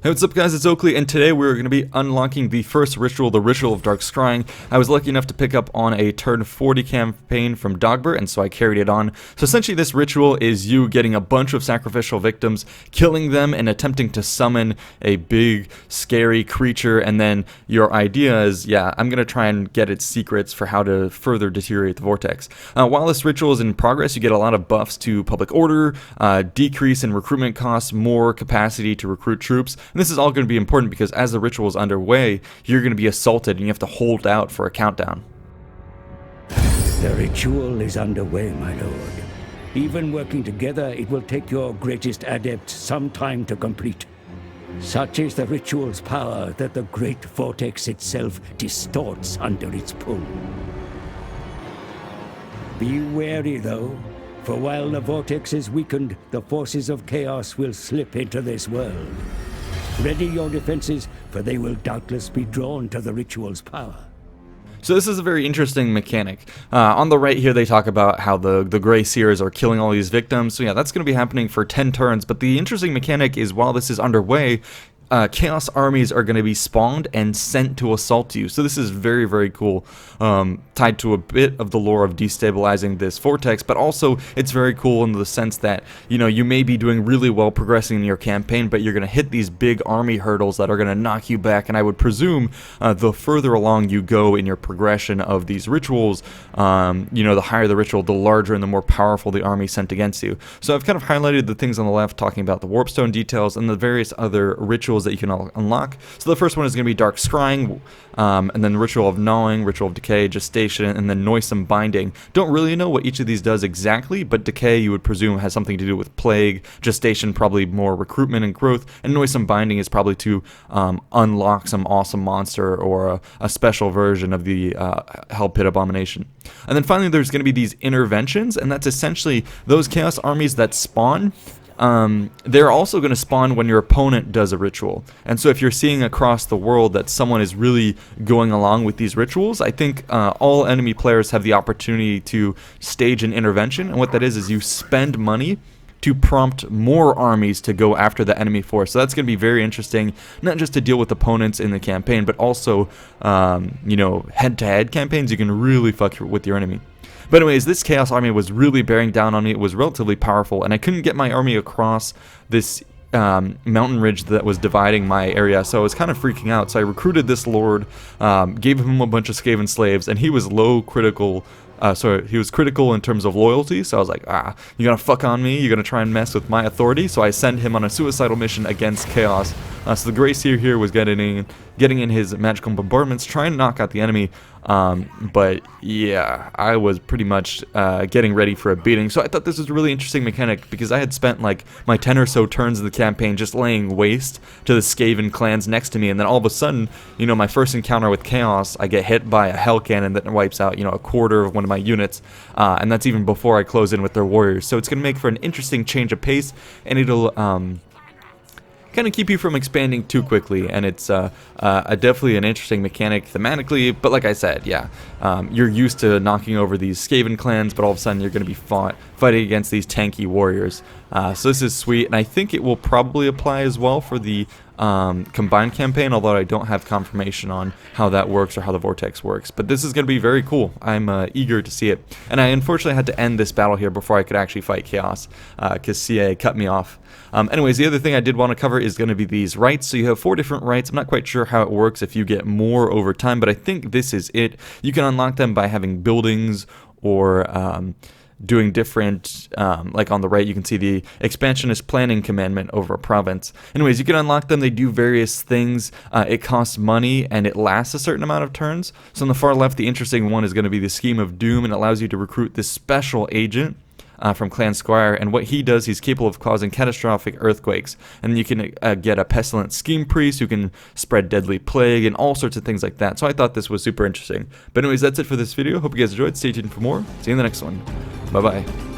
Hey, what's up guys, it's Oakley, and today we're going to be unlocking the first ritual, the Ritual of Dark Scrying. I was lucky enough to pick up on a turn 40 campaign from Dogbert, and so I carried it on. So essentially this ritual is you getting a bunch of sacrificial victims, killing them, and attempting to summon a big, scary creature, and then your idea is, I'm going to try and get its secrets for how to further deteriorate the vortex. While this ritual is in progress, you get a lot of buffs to public order, decrease in recruitment costs, more capacity to recruit troops. And this is all going to be important because as the ritual is underway, you're going to be assaulted and you have to hold out for a countdown. The ritual is underway, my lord. Even working together, it will take your greatest adept some time to complete. Such is the ritual's power that the great vortex itself distorts under its pull. Be wary, though, for while the vortex is weakened, the forces of chaos will slip into this world. Ready your defenses, for they will doubtless be drawn to the ritual's power. So this is a very interesting mechanic. On the right here they talk about how the Grey Seers are killing all these victims. So yeah, that's going to be happening for 10 turns. But the interesting mechanic is while this is underway, Chaos armies are going to be spawned and sent to assault you. So this is very, very cool, tied to a bit of the lore of destabilizing this vortex, but also it's very cool in the sense that, you may be doing really well progressing in your campaign, but you're going to hit these big army hurdles that are going to knock you back, and I would presume the further along you go in your progression of these rituals, the higher the ritual, the larger and the more powerful the army sent against you. So I've kind of highlighted the things on the left talking about the Warpstone details and the various other rituals that you can unlock. So the first one is going to be Dark Scrying, and then Ritual of Gnawing, Ritual of Decay, Gestation, and then Noisome Binding. Don't really know what each of these does exactly, but Decay you would presume has something to do with Plague, Gestation probably more recruitment and growth, and Noisome Binding is probably to unlock some awesome monster or a special version of the Hell Pit Abomination. And then finally there's going to be these interventions, and that's essentially those Chaos armies that spawn. They're also going to spawn when your opponent does a ritual. And so if you're seeing across the world that someone is really going along with these rituals, I think all enemy players have the opportunity to stage an intervention. And what that is you spend money to prompt more armies to go after the enemy force. So that's going to be very interesting, not just to deal with opponents in the campaign, but also, head-to-head campaigns. You can really fuck with your enemy. But anyways, this Chaos army was really bearing down on me. It was relatively powerful, and I couldn't get my army across this mountain ridge that was dividing my area, so I was kind of freaking out. So I recruited this lord, gave him a bunch of Skaven slaves, and he was critical in terms of loyalty. So I was like, you're gonna fuck on me, you're gonna try and mess with my authority. So I send him on a suicidal mission against Chaos. So the Grey Seer here was getting in his magical bombardments, trying to knock out the enemy. But yeah, I was pretty much getting ready for a beating. So I thought this was a really interesting mechanic because I had spent like my 10 or so turns of the campaign just laying waste to the Skaven clans next to me, and then all of a sudden, my first encounter with Chaos, I get hit by a Hell Cannon that wipes out, a quarter of one of my units, and that's even before I close in with their warriors. So it's going to make for an interesting change of pace, and it'll kind of keep you from expanding too quickly, and it's definitely an interesting mechanic thematically. But like I said, you're used to knocking over these Skaven clans, but all of a sudden you're going to be fighting against these tanky warriors. So this is sweet, and I think it will probably apply as well for the combined campaign, although I don't have confirmation on how that works or how the vortex works. But this is going to be very cool. I'm eager to see it. And I unfortunately had to end this battle here before I could actually fight Chaos, because CA cut me off. Anyways, the other thing I did want to cover is going to be these rites. So you have 4 different rites. I'm not quite sure how it works if you get more over time, but I think this is it. You can unlock them by having buildings or doing different, like on the right you can see the expansionist planning commandment over a province. Anyways, you can unlock them. They do various things. It costs money and it lasts a certain amount of turns. So on the far left, the interesting one is going to be the Scheme of Doom, and it allows you to recruit this special agent from Clan Squire, and what he does, he's capable of causing catastrophic earthquakes. And you can get a pestilent scheme priest who can spread deadly plague and all sorts of things like that. So I thought this was super interesting. But anyways, that's it for this video. Hope you guys enjoyed. Stay tuned for more. See you in the next one. Bye bye.